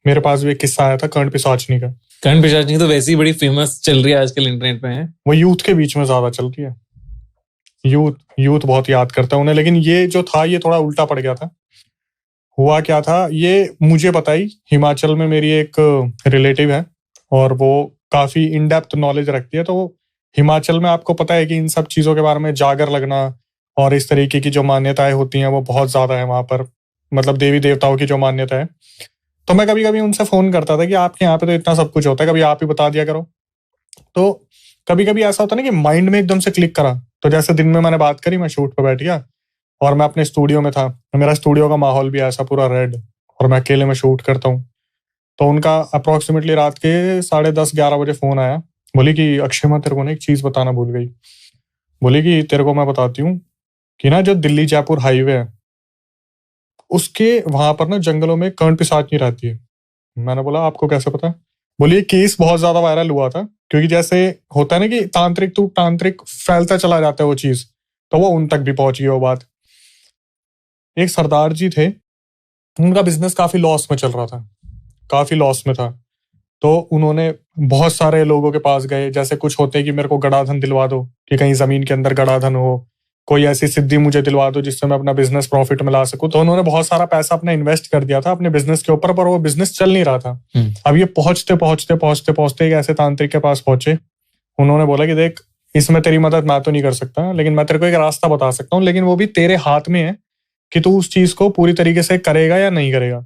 मेरे पास भी एक किस्सा आया था कर्ण पिशाचनी का। कर्ण पिशाचनी तो वैसे ही बड़ी फेमस चल रही है आजकल इंटरनेट पे है। वो यूथ के बीच में ज्यादा चल रही है। यूथ बहुत याद करता है उन्हें, लेकिन ये जो था ये थोड़ा उल्टा पड़ गया था। हुआ क्या था ये मुझे बताई। हिमाचल में मेरी एक रिलेटिव है और वो काफी इन डेप्थ नॉलेज रखती है। तो हिमाचल में आपको पता है कि इन सब चीजों के बारे में जागर लगना और इस तरीके की जो मान्यताएं होती हैं वो बहुत ज्यादा है वहां पर, मतलब देवी देवताओं की जो मान्यता है। तो मैं कभी कभी उनसे फोन करता था कि आपके यहाँ पे तो इतना सब कुछ होता है, कभी आप ही बता दिया करो। तो कभी कभी ऐसा होता है ना कि माइंड में एकदम से क्लिक करा। तो जैसे दिन में मैंने बात करी, मैं शूट पे बैठ गया और मैं अपने स्टूडियो में था। मेरा स्टूडियो का माहौल भी ऐसा पूरा रेड और मैं अकेले में शूट करता हूँ। तो उनका अप्रोक्सीमेटली रात के 10:30-11 बजे फोन आया। बोली कि अक्षय मैं तेरे को ना एक चीज बताना भूल गई। बोली कि तेरे को मैं बताती हूँ कि ना जो दिल्ली जयपुर हाईवे है उसके वहां पर ना जंगलों में कर्ण पिशाचनी रहती है। मैंने बोला आपको कैसे पता? बोलिए केस बहुत ज्यादा वायरल हुआ था, क्योंकि जैसे होता है ना कि तांत्रिक फैलता चला जाता है वो चीज, तो वो उन तक भी पहुंची वो बात। एक सरदार जी थे, उनका बिजनेस काफी लॉस में चल रहा था, काफी लॉस में था। तो उन्होंने बहुत सारे लोगों के पास गए, जैसे कुछ होते हैं कि मेरे को गड़ाधन दिलवा दो, कि कहीं जमीन के अंदर गड़ाधन हो, कोई ऐसी सिद्धि मुझे दिलवा दो जिससे मैं अपना बिजनेस प्रॉफिट में ला सकूं। तो उन्होंने बहुत सारा पैसा अपना इन्वेस्ट कर दिया था अपने बिजनेस के ऊपर, पर वो बिजनेस चल नहीं रहा था। अब ये पहुंचते एक ऐसे तांत्रिक के पास पहुंचे। उन्होंने बोला कि देख, इसमें तेरी मदद मैं तो नहीं कर सकता, लेकिन मैं तेरे को एक रास्ता बता सकता हूँ, लेकिन वो भी तेरे हाथ में है कि तू उस चीज को पूरी तरीके से करेगा या नहीं करेगा।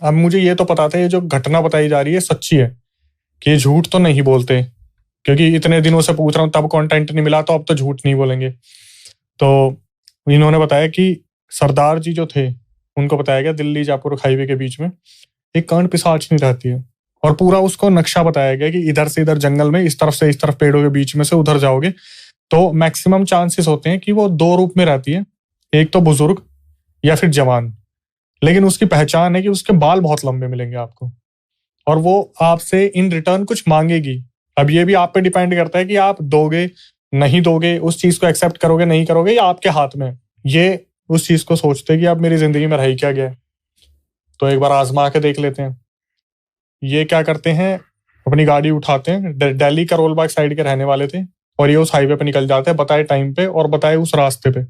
अब मुझे ये तो पता था ये जो घटना बताई जा रही है सच्ची है, कि ये झूठ तो नहीं बोलते, क्योंकि इतने दिनों से पूछ रहा हूँ तब कंटेंट नहीं मिला, तो अब तो झूठ नहीं बोलेंगे। तो इन्होंने बताया कि सरदार जी जो थे उनको बताया गया दिल्ली जयपुर हाईवे के बीच में एक कर्ण पिशाचनी रहती है, और पूरा उसको नक्शा बताया गया कि इधर से इधर जंगल में इस तरफ से इस तरफ पेड़ों के बीच में से उधर जाओगे तो मैक्सिमम चांसेस होते हैं कि वो दो रूप में रहती है, एक तो बुजुर्ग या फिर जवान। लेकिन उसकी पहचान है कि उसके बाल बहुत लंबे मिलेंगे आपको, और वो आपसे इन रिटर्न कुछ मांगेगी। अब ये भी आप पे डिपेंड करता है कि आप दोगे नहीं दोगे, उस चीज को एक्सेप्ट करोगे नहीं करोगे, ये आपके हाथ में। ये उस चीज को सोचते कि अब मेरी जिंदगी में रह ही क्या गया, तो एक बार आजमा के देख लेते हैं। ये क्या करते हैं, अपनी गाड़ी उठाते हैं, दिल्ली करोल बाग साइड के रहने वाले थे, और ये उस हाईवे पे निकल जाते हैं बताए टाइम पे और बताए उस रास्ते पे।